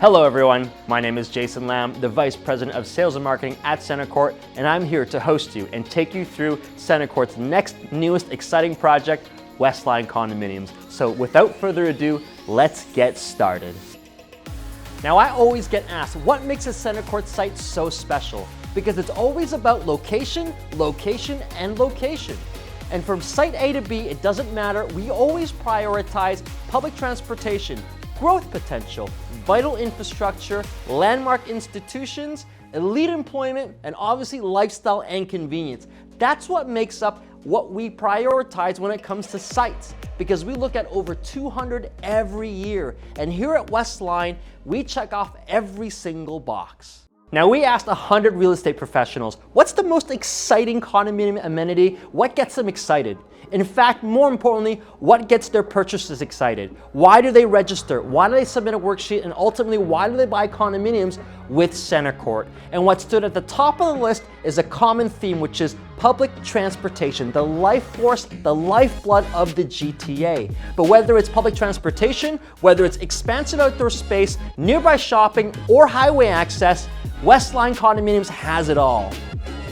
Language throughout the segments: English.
Hello everyone, my name is Jason Lamb, the Vice President of Sales and Marketing at CentreCourt, and I'm here to host you and take you through CentreCourt's next, newest, exciting project, Westline Condominiums. So without further ado, let's get started. Now I always get asked, what makes a CentreCourt site so special? Because it's always about location, location, and location. And from site A to B, it doesn't matter, we always prioritize public transportation, growth potential, vital infrastructure, landmark institutions, elite employment, and obviously lifestyle and convenience. That's what makes up what we prioritize when it comes to sites, because we look at over 200 every year. And here at Westline, we check off every single box. Now we asked 100 real estate professionals, what's the most exciting condominium amenity? What gets them excited? In fact, more importantly, what gets their purchasers excited? Why do they register? Why do they submit a worksheet? And ultimately, why do they buy condominiums with CentreCourt? And what stood at the top of the list is a common theme, which is public transportation, the life force, the lifeblood of the GTA. But whether it's public transportation, whether it's expansive outdoor space, nearby shopping, or highway access, Westline Condominiums has it all.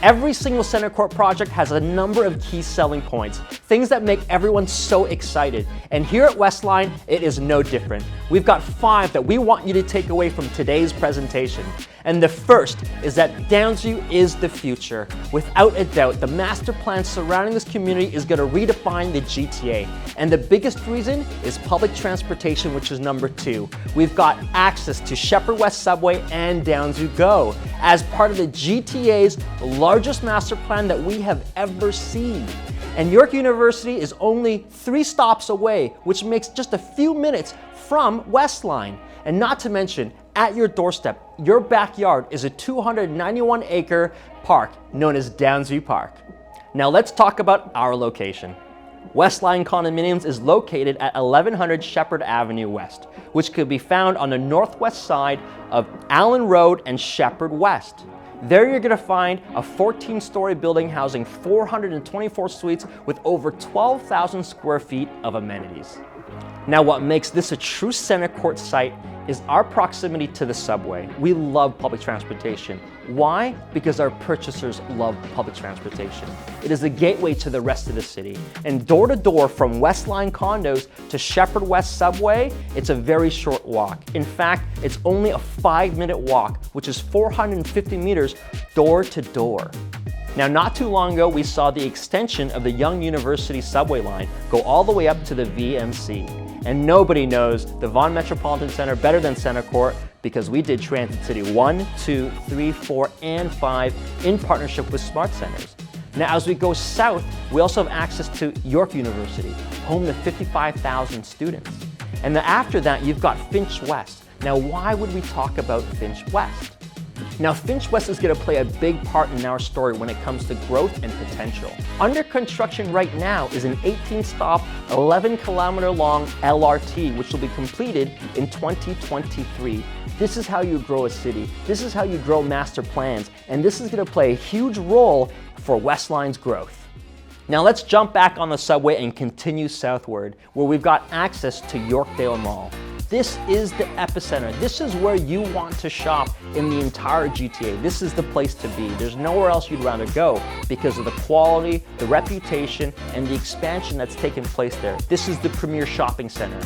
Every single CentreCourt project has a number of key selling points, things that make everyone so excited. And here at Westline, it is no different. We've got 5 that we want you to take away from today's presentation. And the first is that Downsview is the future. Without a doubt, the master plan surrounding this community is going to redefine the GTA. And the biggest reason is public transportation, which is number 2. We've got access to Shepherd West Subway and Downsview Go as part of the GTA's largest master plan that we have ever seen. And York University is only 3 stops away, which makes just a few minutes from Westline. And not to mention, at your doorstep, your backyard is a 291-acre park known as Downsview Park. Now let's talk about our location. Westline Condominiums is located at 1100 Shepherd Avenue West, which could be found on the northwest side of Allen Road and Shepherd West. There you're going to find a 14-story building housing 424 suites with over 12,000 square feet of amenities. Now what makes this a true CentreCourt site is our proximity to the subway. We love public transportation. Why? Because our purchasers love public transportation. It is the gateway to the rest of the city. And door to door from Westline Condos to Shepherd West Subway, it's a very short walk. In fact, it's only a 5-minute walk, which is 450 meters door to door. Now, not too long ago, we saw the extension of the Young University subway line go all the way up to the VMC. And nobody knows the Vaughan Metropolitan Center better than CentreCourt because we did Transit City 1, 2, 3, 4, and 5 in partnership with Smart Centers. Now, as we go south, we also have access to York University, home to 55,000 students. And then after that, you've got Finch West. Now, why would we talk about Finch West? Now, Finch West is going to play a big part in our story when it comes to growth and potential. Under construction right now is an 18-stop, 11-kilometer-long LRT, which will be completed in 2023. This is how you grow a city. This is how you grow master plans. And this is going to play a huge role for Westline's growth. Now let's jump back on the subway and continue southward, where we've got access to Yorkdale Mall. This is the epicenter. This is where you want to shop in the entire GTA. This is the place to be. There's nowhere else you'd rather go because of the quality, the reputation, and the expansion that's taken place there. This is the premier shopping center.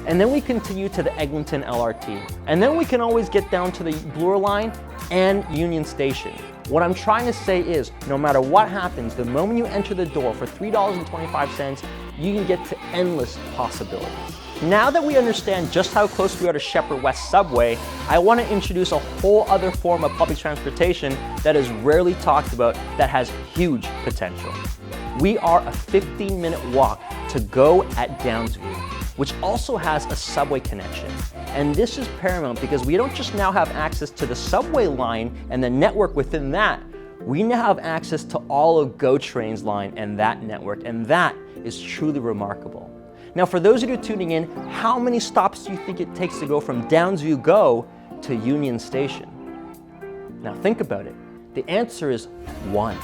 And then we continue to the Eglinton LRT. And then we can always get down to the Bloor Line and Union Station. What I'm trying to say is, no matter what happens, the moment you enter the door for $3.25, you can get to endless possibilities. Now that we understand just how close we are to Shepherd West Subway, I want to introduce a whole other form of public transportation that is rarely talked about that has huge potential. We are a 15-minute walk to Go at Downsview, which also has a subway connection. And this is paramount because we don't just now have access to the subway line and the network within that, we now have access to all of GO Train's line and that network, and that is truly remarkable. Now, for those of you tuning in, how many stops do you think it takes to go from Downsview Go to Union Station? Now think about it. The answer is 1.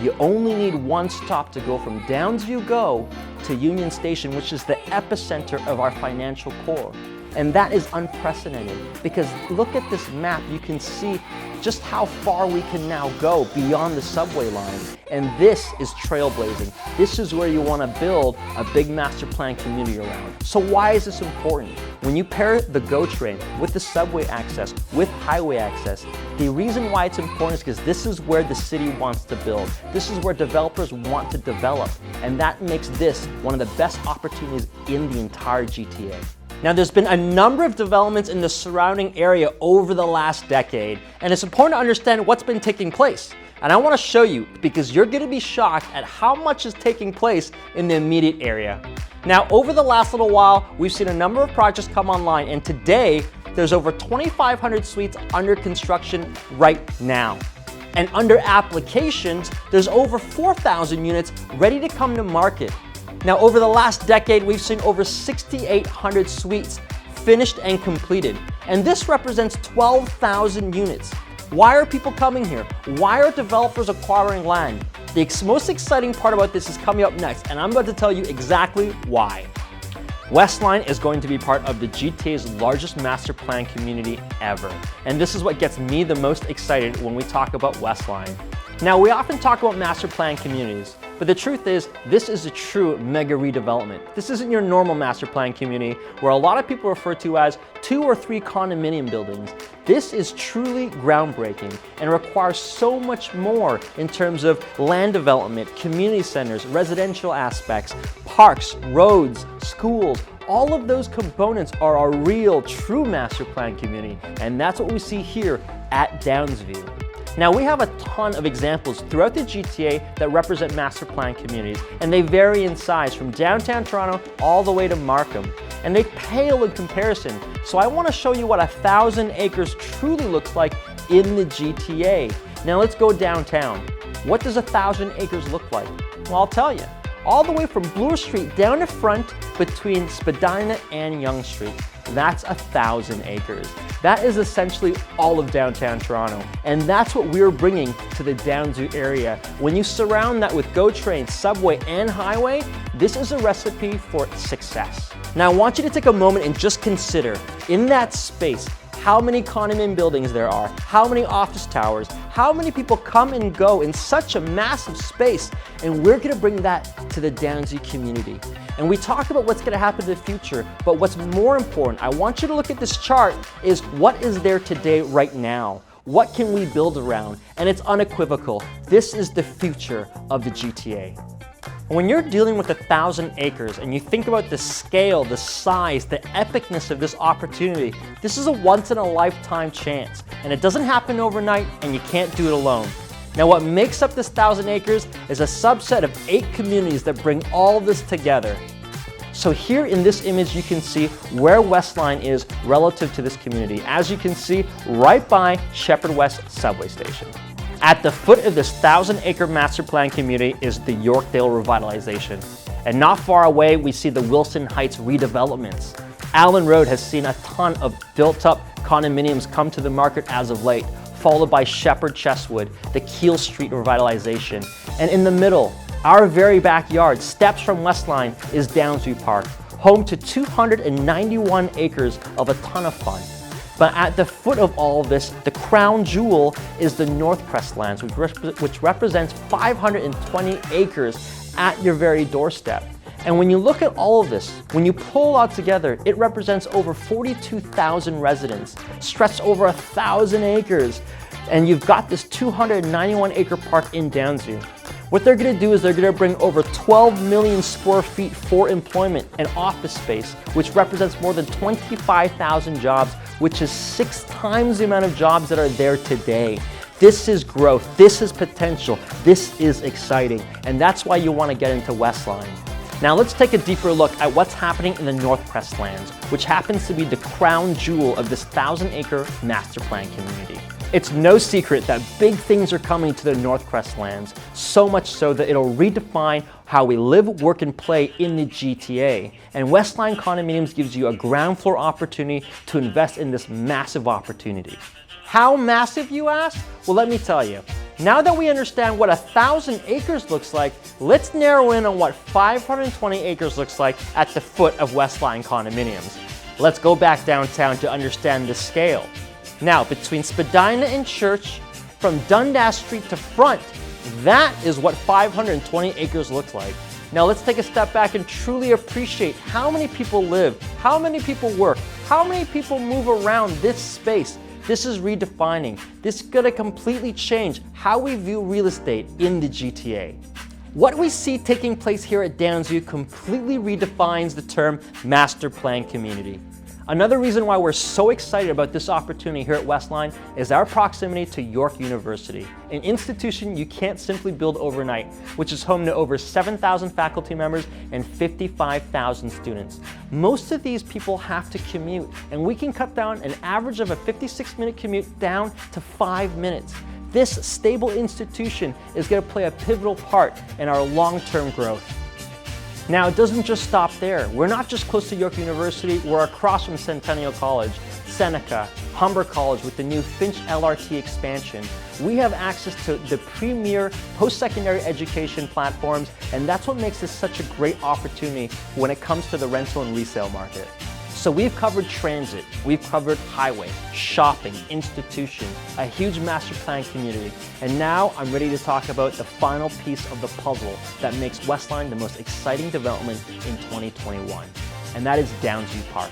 You only need 1 stop to go from Downsview Go to Union Station, which is the epicenter of our financial core. And that is unprecedented, because look at this map, you can see just how far we can now go beyond the subway line. And this is trailblazing. This is where you want to build a big master plan community around. So why is this important? When you pair the GO train with the subway access, with highway access, the reason why it's important is because this is where the city wants to build. This is where developers want to develop. And that makes this one of the best opportunities in the entire GTA. Now, there's been a number of developments in the surrounding area over the last decade, and it's important to understand what's been taking place. And I want to show you, because you're going to be shocked at how much is taking place in the immediate area. Now, over the last little while, we've seen a number of projects come online, and today, there's over 2,500 suites under construction right now. And under applications, there's over 4,000 units ready to come to market. Now, over the last decade, we've seen over 6,800 suites finished and completed. And this represents 12,000 units. Why are people coming here? Why are developers acquiring land? The most exciting part about this is coming up next, and I'm about to tell you exactly why. Westline is going to be part of the GTA's largest master plan community ever. And this is what gets me the most excited when we talk about Westline. Now, we often talk about master plan communities, but the truth is, this is a true mega redevelopment. This isn't your normal master plan community where a lot of people refer to as 2 or 3 condominium buildings. This is truly groundbreaking and requires so much more in terms of land development, community centers, residential aspects, parks, roads, schools. All of those components are a real, true master plan community, and that's what we see here at Downsview. Now, we have a ton of examples throughout the GTA that represent master plan communities, and they vary in size from downtown Toronto all the way to Markham. And they pale in comparison. So I want to show you what 1,000 acres truly looks like in the GTA. Now let's go downtown. What does 1,000 acres look like? Well, I'll tell you. All the way from Bloor Street down to front between Spadina and Yonge Street. That's 1,000 acres. That is essentially all of downtown Toronto. And that's what we're bringing to the Downsview area. When you surround that with GO train, subway, and highway, this is a recipe for success. Now, I want you to take a moment and just consider, in that space, how many condominium buildings there are, how many office towers, how many people come and go in such a massive space, and we're gonna bring that to the Downsview community. And we talk about what's gonna happen in the future, but what's more important, I want you to look at this chart, is what is there today right now? What can we build around? And it's unequivocal. This is the future of the GTA. When you're dealing with 1,000 acres and you think about the scale, the size, the epicness of this opportunity, this is a once-in-a-lifetime chance. And it doesn't happen overnight, and you can't do it alone. Now, what makes up this 1,000 acres is a subset of 8 communities that bring all this together. So here in this image, you can see where Westline is relative to this community. As you can see, right by Shepherd West subway station. At the foot of this 1,000-acre master plan community is the Yorkdale revitalization. And not far away, we see the Wilson Heights redevelopments. Allen Road has seen a ton of built-up condominiums come to the market as of late, followed by Shepherd Chestwood, the Keele Street revitalization. And in the middle, our very backyard, steps from Westline, is Downsview Park, home to 291 acres of a ton of fun. But at the foot of all of this, the crown jewel is the Northcrest lands, which represents 520 acres at your very doorstep. And when you look at all of this, when you pull it all together, it represents over 42,000 residents, stretched over 1,000 acres. And you've got this 291 acre park in Downsview. What they're gonna do is they're gonna bring over 12 million square feet for employment and office space, which represents more than 25,000 jobs, which is 6 times the amount of jobs that are there today. This is growth, this is potential, this is exciting, and that's why you wanna get into Westline. Now let's take a deeper look at what's happening in the Northcrest lands, which happens to be the crown jewel of this 1,000-acre master plan community. It's no secret that big things are coming to the Northcrest lands, so much so that it'll redefine how we live, work, and play in the GTA. And Westline Condominiums gives you a ground floor opportunity to invest in this massive opportunity. How massive, you ask? Well, let me tell you. Now that we understand what 1,000 acres looks like, let's narrow in on what 520 acres looks like at the foot of Westline Condominiums. Let's go back downtown to understand the scale. Now, between Spadina and Church, from Dundas Street to Front, that is what 520 acres looks like. Now let's take a step back and truly appreciate how many people live, how many people work, how many people move around this space. This is redefining. This is gonna completely change how we view real estate in the GTA. What we see taking place here at Downsview completely redefines the term master plan community. Another reason why we're so excited about this opportunity here at Westline is our proximity to York University, an institution you can't simply build overnight, which is home to over 7,000 faculty members and 55,000 students. Most of these people have to commute, and we can cut down an average of a 56-minute commute down to 5 minutes. This stable institution is going to play a pivotal part in our long-term growth. Now, it doesn't just stop there. We're not just close to York University, we're across from Centennial College, Seneca, Humber College with the new Finch LRT expansion. We have access to the premier post-secondary education platforms, and that's what makes this such a great opportunity when it comes to the rental and resale market. So we've covered transit, we've covered highway, shopping, institution, a huge master plan community, and now I'm ready to talk about the final piece of the puzzle that makes Westline the most exciting development in 2021, and that is Downsview Park.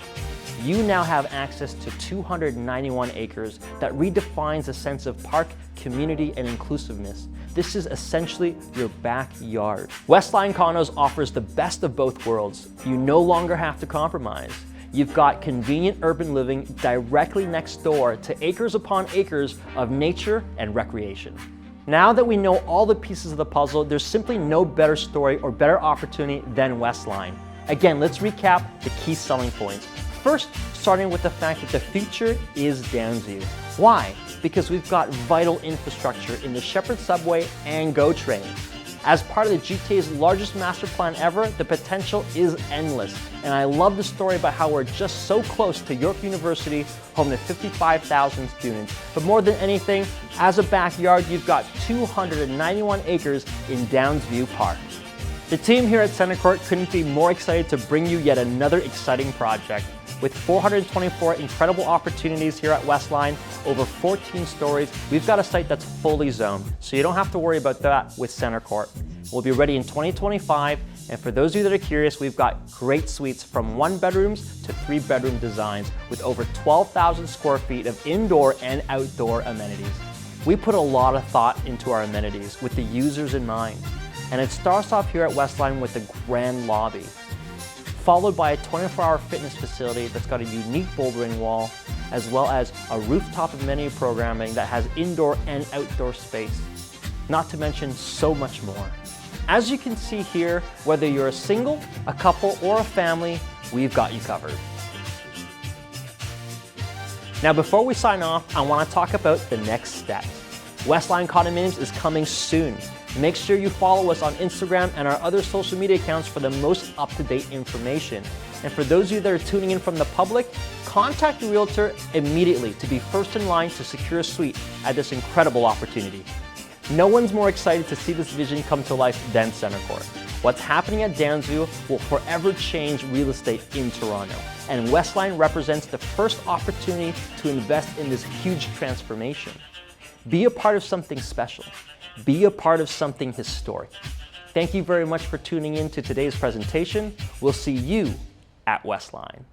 You now have access to 291 acres that redefines a sense of park, community, and inclusiveness. This is essentially your backyard. Westline Condos offers the best of both worlds. You no longer have to compromise. You've got convenient urban living directly next door to acres upon acres of nature and recreation. Now that we know all the pieces of the puzzle, there's simply no better story or better opportunity than Westline. Again, let's recap the key selling points. First, starting with the fact that the future is Downsview. Why? Because we've got vital infrastructure in the Shepherd Subway and GO train. As part of the GTA's largest master plan ever, the potential is endless. And I love the story about how we're just so close to York University, home to 55,000 students. But more than anything, as a backyard, you've got 291 acres in Downsview Park. The team here at CentreCourt couldn't be more excited to bring you yet another exciting project. With 424 incredible opportunities here at Westline, over 14 stories, we've got a site that's fully zoned, so you don't have to worry about that with CentreCourt. We'll be ready in 2025, and for those of you that are curious, we've got great suites from 1-bedrooms to 3-bedroom designs with over 12,000 square feet of indoor and outdoor amenities. We put a lot of thought into our amenities with the users in mind, and it starts off here at Westline with a grand lobby, followed by a 24-hour fitness facility that's got a unique bouldering wall, as well as a rooftop amenity programming that has indoor and outdoor space, not to mention so much more. As you can see here, whether you're a single, a couple, or a family, we've got you covered. Now, before we sign off, I want to talk about the next step. Westline Condominiums is coming soon. Make sure you follow us on Instagram and our other social media accounts for the most up-to-date information. And for those of you that are tuning in from the public, contact your realtor immediately to be first in line to secure a suite at this incredible opportunity. No one's more excited to see this vision come to life than CentreCourt. What's happening at Downsview will forever change real estate in Toronto, and Westline represents the first opportunity to invest in this huge transformation. Be a part of something special. Be a part of something historic. Thank you very much for tuning in to today's presentation. We'll see you at Westline.